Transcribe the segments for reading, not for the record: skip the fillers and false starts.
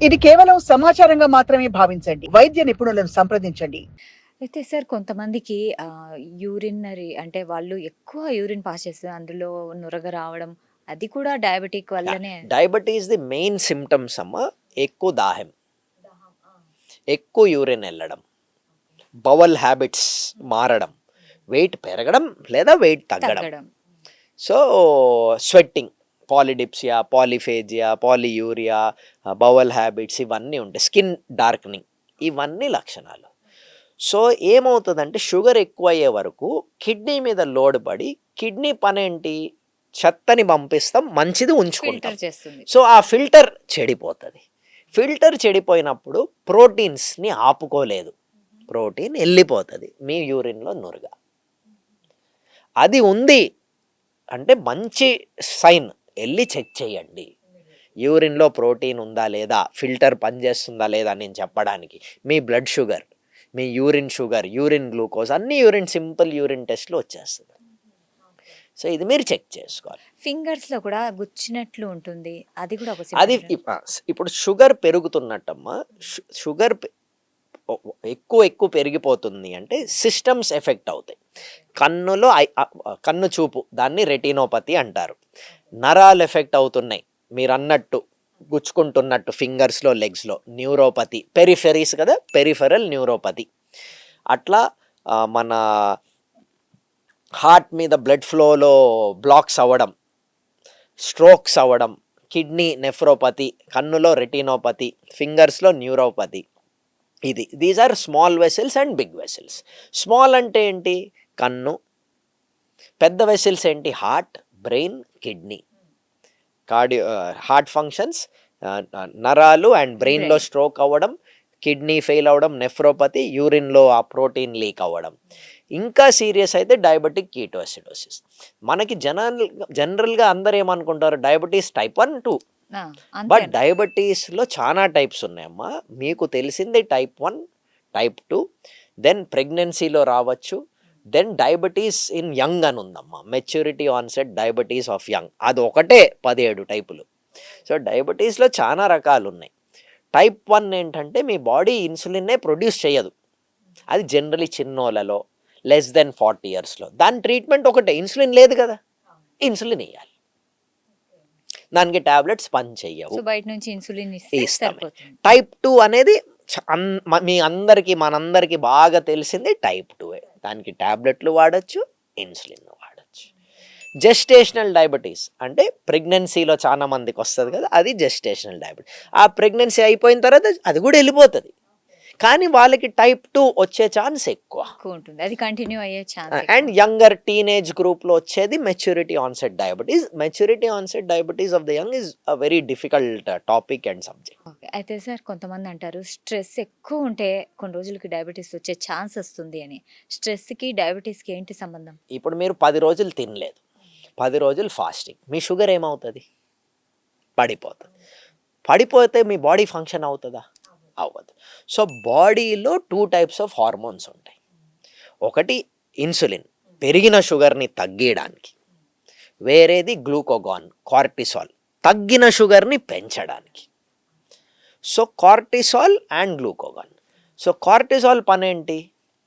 ఇది కేవలం సమాచారంగా మాత్రమే భావించండి. వైద్య నిపుణులను సంప్రదించండి. అయితే సార్ కొంతమందికి యూరినరీ అంటే వాళ్ళు ఎక్కువ యూరిన్ పాస్ చేస్తారు. అందులో నురగ రావడం అది కూడా డయాబెటిక్ వల్లనే. డయాబెటీస్ ది మెయిన్ సిమ్టమ్స్ అమ్మ. ఎక్కువ దాహం, ఎక్కువ యూరిన్ వెళ్ళడం, బవల్ హ్యాబిట్స్ మారడం, వెయిట్ పెరగడం లేదా వెయిట్ తగ్గడం. తగ్గడం. So sweating, polydipsia, polyphagia, polyuria, bowel habits ఇవన్నీ ఉంటాయి. స్కిన్ డార్క్నింగ్ ఇవన్నీ లక్షణాలు. సో ఏమవుతుందంటే షుగర్ ఎక్కువ అయ్యే వరకు కిడ్నీ మీద లోడ్ పడి కిడ్నీ పని ఏంటి, చెత్తని పంపిస్తాం, మంచిది ఉంచుకుంటాం. ఫిల్టర్ చేస్తుంది. సో ఆ ఫిల్టర్ చెడిపోతుంది. ఫిల్టర్ చెడిపోయినప్పుడు ప్రోటీన్స్ని ఆపుకోలేదు, ప్రోటీన్ వెళ్ళిపోతుంది మీ యూరిన్లో నురుగా. అది ఉంది అంటే మంచి సైన్, వెళ్ళి చెక్ చేయండి యూరిన్లో ప్రోటీన్ ఉందా లేదా, ఫిల్టర్ పనిచేస్తుందా లేదా నేను చెప్పడానికి. మీ బ్లడ్ షుగర్, మీ యూరిన్ షుగర్, యూరిన్ గ్లూకోజ్ అన్ని యూరిన్ సింపుల్ యూరిన్ టెస్ట్లో వచ్చేస్తుంది. సో ఇది మీరు చెక్ చేసుకోవాలి. ఫింగర్స్ లో కూడా గుచ్చినట్లు ఉంటుంది, అది కూడా ఒక అది ఇప్పుడు షుగర్ పెరుగుతున్నట్టమ్మా. షుగర్ ఎక్కువ పెరిగిపోతుంది అంటే సిస్టమ్స్ ఎఫెక్ట్ అవుతాయి. కన్నులో కన్ను చూపు, దాన్ని రెటినోపతి అంటారు. నరాలు ఎఫెక్ట్ అవుతున్నాయి మీరు అన్నట్టు, గుచ్చుకుంటున్నట్టు ఫింగర్స్లో, లెగ్స్లో. న్యూరోపతి, పెరిఫెరీస్ కదా, పెరిఫెరల్ న్యూరోపతి. అట్లా మన హార్ట్ మీద బ్లడ్ ఫ్లోలో బ్లాక్స్ అవ్వడం, స్ట్రోక్స్ అవ్వడం, కిడ్నీ నెఫ్రోపతి, కన్నులో రెటినోపతి, ఫింగర్స్లో neuropathy. These are small vessels and big vessels. Small అంటే ఏంటి, కన్ను. పెద్ద వెసిల్స్ ఏంటి, heart, brain, kidney. Heart functions, నరాలు అండ్ బ్రెయిన్లో స్ట్రోక్ అవ్వడం, కిడ్నీ ఫెయిల్ అవ్వడం, నెఫ్రోపతి, యూరిన్లో ఆ ప్రోటీన్ లీక్ అవ్వడం. ఇంకా సీరియస్ అయితే డయాబెటిక్ కీటోసిడోసిస్. మనకి జనరల్గా అందరు ఏమనుకుంటారు, డయాబెటీస్ టైప్ 1, 2. బట్ డయాబెటీస్లో చాలా టైప్స్ ఉన్నాయమ్మా. మీకు తెలిసింది టైప్ 1, టైప్ 2, దెన్ ప్రెగ్నెన్సీలో రావచ్చు, దెన్ డయాబెటీస్ ఇన్ యంగ్ అని ఉందమ్మా, maturity onset diabetes of young. అది ఒకటే 17 టైపులు. సో డయాబెటీస్లో చాలా రకాలు ఉన్నాయి. టైప్ 1 ఏంటంటే మీ బాడీ ఇన్సులిన్నే ప్రొడ్యూస్ చేయదు. అది జనరలీ చిన్నోళ్ళలో, లెస్ దెన్ 40 ఇయర్స్లో. దాని ట్రీట్మెంట్ ఒకటే, ఇన్సులిన్ లేదు కదా, ఇన్సులిన్ వేయాలి. దానికి టాబ్లెట్స్ పని చెయ్యవు, బయట నుంచి ఇన్సులిన్ ఇస్తామే. టైప్ 2 అనేది మనందరికీ బాగా తెలిసింది టైప్ 2. దానికి టాబ్లెట్లు వాడచ్చు, ఇన్సులిన్ వాడచ్చు. జెస్టేషనల్ డయాబెటీస్ అంటే ప్రెగ్నెన్సీలో చాలా మందికి వస్తుంది కదా, అది జెస్టేషనల్ డయాబెటీస్. ఆ ప్రెగ్నెన్సీ అయిపోయిన తర్వాత అది కూడా వెళ్ళిపోతుంది, కానీ వాళ్ళకి టైప్ 2 వచ్చే ఛాన్స్ ఎక్కువ ఉంటుంది, అది కంటిన్యూ అయ్యే ఛాన్స్. అండ్ యంగర్ టీనేజ్ గ్రూప్లో వచ్చేది maturity onset diabetes. Maturity onset diabetes of the young is a very difficult topic and subject. అయితే సార్ కొంతమంది అంటారు స్ట్రెస్ ఎక్కువ ఉంటే కొన్ని రోజులకి డయాబెటీస్ వచ్చే ఛాన్స్ వస్తుంది అని. స్ట్రెస్కి డయాబెటీస్కి ఏంటి సంబంధం? ఇప్పుడు మీరు 10 రోజులు తినలేదు, 10 రోజులు ఫాస్టింగ్, మీ షుగర్ ఏమవుతుంది, పడిపోతుంది. పడిపోతే మీ బాడీ ఫంక్షన్ అవుతుందా, అవ్వదు. సో బాడీలో 2 టైప్స్ ఆఫ్ హార్మోన్స్ ఉంటాయి. ఒకటి ఇన్సులిన్, పెరిగిన షుగర్ని తగ్గించడానికి. వేరేది గ్లూకోగాన్, కార్టిసాల్, తగ్గిన షుగర్ని పెంచడానికి. So cortisol and glucagon. So cortisol పని ఏంటి,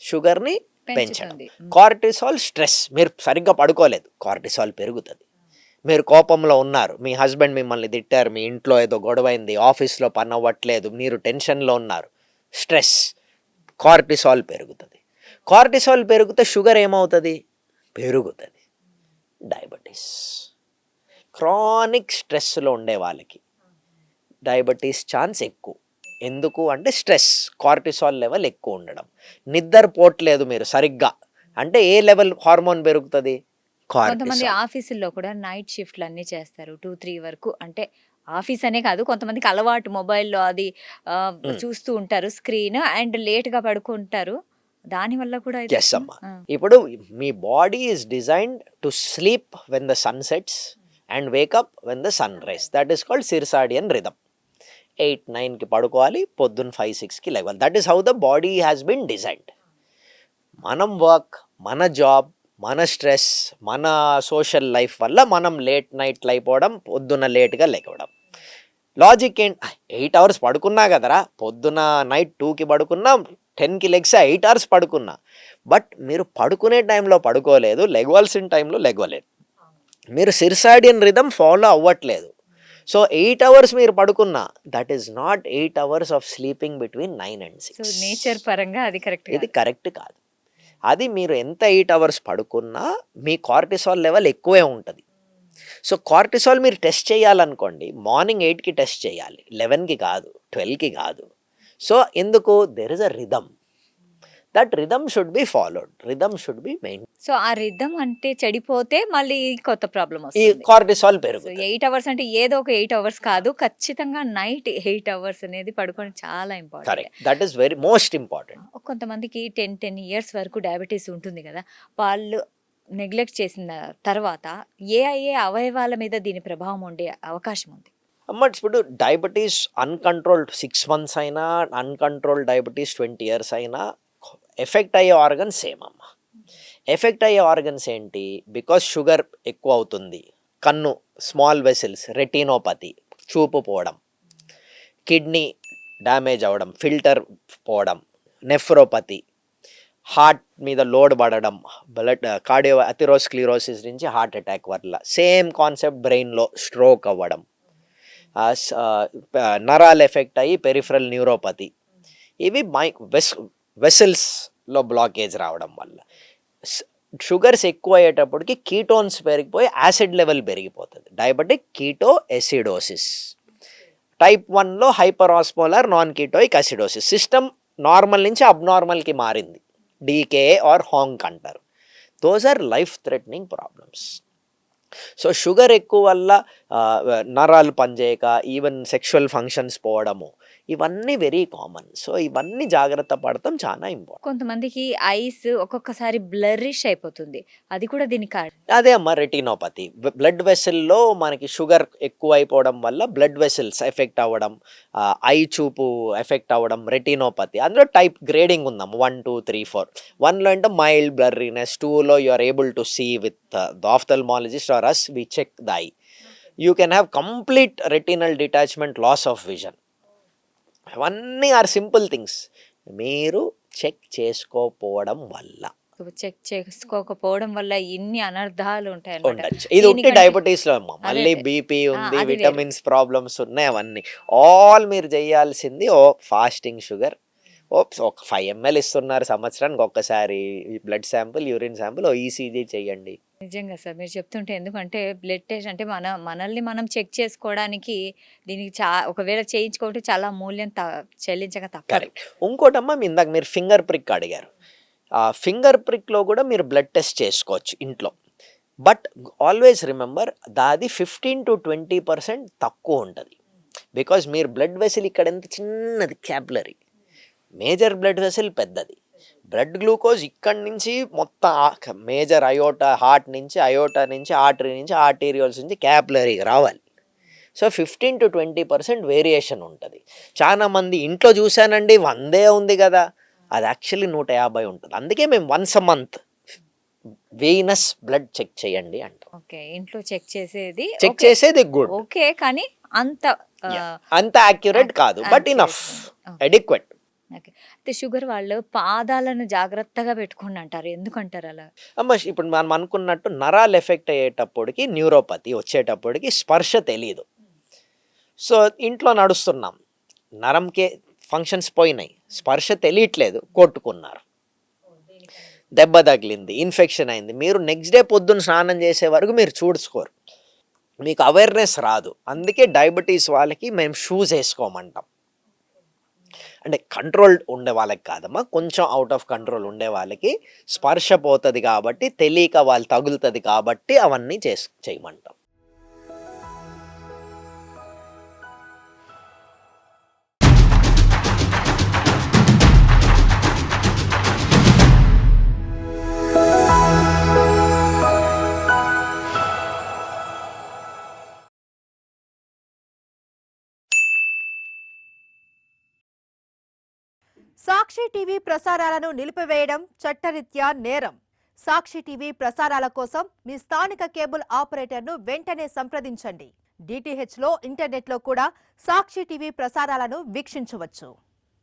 షుగర్ని పెంచడం. కార్టిసాల్ స్ట్రెస్, మీరు సరిగ్గా పడుకోలేదు, కార్టిసాల్ పెరుగుతుంది. మీరు కోపంలో ఉన్నారు, మీ హస్బెండ్ మిమ్మల్ని తిట్టారు, మీ ఇంట్లో ఏదో గొడవైంది, ఆఫీస్లో పని అవ్వట్లేదు, మీరు టెన్షన్లో ఉన్నారు, స్ట్రెస్, కార్టిసాల్ పెరుగుతుంది. కార్టిసాల్ పెరిగితే షుగర్ ఏమవుతుంది, పెరుగుతుంది. డయాబెటీస్, క్రానిక్ స్ట్రెస్లో ఉండే వాళ్ళకి డయాబెటీస్ ఛాన్స్ ఎక్కువ. ఎందుకు అంటే స్ట్రెస్, కార్టిసాల్ లెవెల్ ఎక్కువ ఉండడం. నిద్రపోవట్లేదు మీరు సరిగ్గా అంటే ఏ లెవెల్ హార్మోన్ పెరుగుతుంది, కొంతమంది ఆఫీసుల్లో కూడా నైట్ షిఫ్ట్లు అన్నీ చేస్తారు 2-3 వరకు. అంటే ఆఫీస్ అనే కాదు, కొంతమందికి అలవాటు మొబైల్లో అది చూస్తూ ఉంటారు స్క్రీన్, అండ్ లేట్గా పడుకుంటారు. దానివల్ల కూడా ఎస్ అమ్మా. ఇప్పుడు మీ body is designed to sleep when the sun sets and wake up when the sun rise. That is called circadian rhythm. 8-9కి పడుకోవాలి, పొద్దున్న 5-6కి లేవాలి. That is how the body has been designed. మనం వర్క్, మన జాబ్, మన స్ట్రెస్, మన social life వల్ల మనం లేట్ నైట్లు అయిపోవడం, పొద్దున్న లేట్గా లేవడం. లాజిక్ ఏంటి, 8 అవర్స్ పడుకున్నా కదరా, పొద్దున నైట్ 2కి పడుకున్నా, 10కి లెగ్స్ 8 అవర్స్ పడుకున్నా, బట్ మీరు పడుకునే టైంలో పడుకోలేదు, లెగవలసిన టైంలో లెగవలేదు, మీరు సిర్సాడియన్ రిథమ్ ఫాలో అవ్వట్లేదు. సో 8 అవర్స్ మీరు పడుకున్నా, that is not 8 hours of sleeping between 9 and 6. So nature పరంగా అది కరెక్ట్. ఇది కరెక్ట్ కాదు. అది మీరు ఎంత 8 అవర్స్ పడుకున్నా మీ కార్టిసాల్ లెవెల్ ఎక్కువే ఉంటుంది. సో కార్టిసాల్ మీరు టెస్ట్ చేయాలనుకోండి, మార్నింగ్ 8కి టెస్ట్ చేయాలి, 11కి కాదు, 12కి కాదు. సో ఎందుకు, there is a rhythm, that rhythm should be followed, rhythm should be main. So ఆ రిథమ్ అంటే చెడిపోతే మళ్ళీ కొత్త ప్రాబ్లం ఈ వస్తుంది. కార్టిసాల్ పెరుగుతుంది. 8 అవర్స్ అంటే ఏదో ఒక 8 అవర్స్ కాదు, ఖచ్చితంగా నైట్ 8 అవర్స్ అనేది పడుకోవడం చాలా important. Correct, that is very most important. కొంతమందికి 10 ఇయర్స్ వరకు డయాబెటీస్ ఉంటుంది కదా, వాళ్ళు నెగ్లెక్ట్ చేసిన తర్వాత ఏ అవయవాల మీద దీని ప్రభావం ఉండే అవకాశం ఉంది? అమ్మ ఇప్పుడు డయాబెటీస్ అన్కంట్రోల్డ్ 6 months అయినా, అన్కంట్రోల్డ్ డయాబెటీస్ 20 years అయినా, ఎఫెక్ట్ అయ్యే ఆర్గన్స్ సేమ్ అమ్మ. ఎఫెక్ట్ అయ్యే ఆర్గన్స్ ఏంటి, బికాస్ షుగర్ ఎక్కువ అవుతుంది, కన్ను స్మాల్ వెసిల్స్, రెటినోపతి చూపు పోవడం, కిడ్నీ డ్యామేజ్ అవ్వడం, ఫిల్టర్ పోవడం, నెఫ్రోపతి, హార్ట్ మీద లోడ్ పడడం, బ్లడ్ కార్డియో అథెరోస్క్లిరోసిస్ నుంచి హార్ట్ అటాక్ వల్ల, సేమ్ కాన్సెప్ట్ బ్రెయిన్లో స్ట్రోక్ అవ్వడం, నరాలు ఎఫెక్ట్ అయ్యి పెరిఫరల్ న్యూరోపతి, ఇవి వెసల్స్లో బ్లాకేజ్ రావడం వల్ల. షుగర్స్ ఎక్కువ అయ్యేటప్పటికి కీటోన్స్ పెరిగిపోయి యాసిడ్ లెవెల్ పెరిగిపోతుంది, డయాబెటిక్ కీటో ఎసిడోసిస్. టైప్ 1లో hyper osmolar non ketotic acidosis, system normal నుంచి అబ్నార్మల్కి మారింది, డీకేఏ ఆర్ హాంక్ అంటారు. Those are life threatening problems. So sugar ఎక్కువ వల్ల నరాలు పనిచేయక, ఈవెన్ సెక్షువల్ ఫంక్షన్స్ పోవడము, ఇవన్నీ వెరీ కామన్. సో ఇవన్నీ జాగ్రత్త పడటం చాలా ఇంపార్టెంట్. కొంతమందికి ఐస్ ఒక్కొక్కసారి బ్లరిష్ అయిపోతుంది, అది కూడా దీనికి అదే అమ్మ రెటినోపతి. బ్లడ్ వెసల్లో మనకి షుగర్ ఎక్కువ అయిపోవడం వల్ల బ్లడ్ వెసల్స్ ఎఫెక్ట్ అవ్వడం, ఐ చూపు ఎఫెక్ట్ అవ్వడం, రెటినోపతి. అందులో టైప్ గ్రేడింగ్ ఉందాం, 1, 2, 3, 4. 1లో అంటే మైల్డ్ బ్లర్రీనెస్, 2లో you are able to see with the ophthalmologist or us, we check the eye. You can have complete retinal detachment, loss of vision. అవన్నీ are simple things, మీరు check చేసుకోపోవడం వల్ల. Check చేసుకోకపోవడం వల్ల ఇన్ని అనర్థాలు ఉంటాయి ఉండొచ్చు. ఇది ఉంటే డయాబెటీస్ లో అమ్మ, మళ్ళీ బీపీ ఉంది, విటమిన్స్ ప్రాబ్లమ్స్ ఉన్నాయి, అవన్నీ. ఆల్ మీరు చేయాల్సింది ఫాస్టింగ్ షుగర్, ఒక 5 ml ఇస్తున్నారు సంవత్సరానికి ఒక్కసారి, బ్లడ్ యూరిన్ శాంపుల్, ఈసీజీ చేయండి. నిజంగా సార్ మీరు చెప్తుంటే, ఎందుకంటే బ్లడ్ టెస్ట్ అంటే మనల్ని మనం చెక్ చేసుకోవడానికి, దీనికి ఒకవేళ చేయించుకుంటే చాలా మూల్యం చెల్లించక తప్పదు. ఇంకోటమ్మా, ఇందాక మీరు ఫింగర్ ప్రిక్ అడిగారు, ఆ ఫింగర్ ప్రిక్లో కూడా మీరు బ్లడ్ టెస్ట్ చేసుకోవచ్చు ఇంట్లో. బట్ ఆల్వేస్ రిమెంబర్, దాది 15 to 20% తక్కువ ఉంటుంది. బికాజ్ మీరు బ్లడ్ వెసిల్ ఇక్కడ ఎంత చిన్నది, క్యాపిలరీ, మేజర్ బ్లడ్ వెసిల్ పెద్దది. బ్లడ్ గ్లూకోజ్ ఇక్కడి నుంచి మొత్తం మేజర్ అయోటా, హార్ట్ నుంచి, అయోటా నుంచి, ఆర్టరీ నుంచి, ఆర్టీరియోల్స్ నుంచి క్యాపిలరీకి రావాలి. సో 15 to 20% వేరియేషన్ ఉంటుంది. చాలా మంది ఇంట్లో చూశానండి 100 ఉంది కదా, అది యాక్చువల్లీ 150 ఉంటుంది. అందుకే మేము once a month venous blood check చేయండి అంటాం. ఓకే, ఇంట్లో చెక్ చేసేది గుడ్, ఓకే, కానీ అంత యాక్యురేట్ కాదు, బట్ ఇనఫ్, అడిక్వేట్. అయితే షుగర్ వాళ్ళు పాదాలను జాగ్రత్తగా పెట్టుకోండి అంటారు, ఎందుకంటారు అలా? అమ్మ ఇప్పుడు మనం అనుకున్నట్టు నరాలు ఎఫెక్ట్ అయ్యేటప్పటికి, న్యూరోపతి వచ్చేటప్పటికి స్పర్శ తెలియదు. సో ఇంట్లో నడుస్తున్నాం, నరంకే ఫంక్షన్స్ పోయినాయి, స్పర్శ తెలియట్లేదు, కొట్టుకున్నారు, దెబ్బ తగిలింది, ఇన్ఫెక్షన్ అయింది, మీరు నెక్స్ట్ డే పొద్దున్న స్నానం చేసే వరకు మీరు చూసుకోరు, మీకు అవేర్నెస్ రాదు. అందుకే డయాబెటీస్ వాళ్ళకి మేము షూస్ వేసుకోమంటాం. అంటే కంట్రోల్ ఉండే వాళ్ళకి కాదమ్మా, కొంచెం అవుట్ ఆఫ్ కంట్రోల్ ఉండే వాళ్ళకి స్పర్శ పోతుంది కాబట్టి, తెలియక వాళ్ళు తగులుతుంది కాబట్టి అవన్నీ చేయమంటాం. సాక్షి టీవీ ప్రసారాలను నిలిపివేయడం చట్టరీత్యా నేరం. సాక్షి టీవీ ప్రసారాల కోసం మీ స్థానిక కేబుల్ ఆపరేటర్ను వెంటనే సంప్రదించండి. DTH లో ఇంటర్నెట్ లో కూడా సాక్షి టీవీ ప్రసారాలను వీక్షించవచ్చు.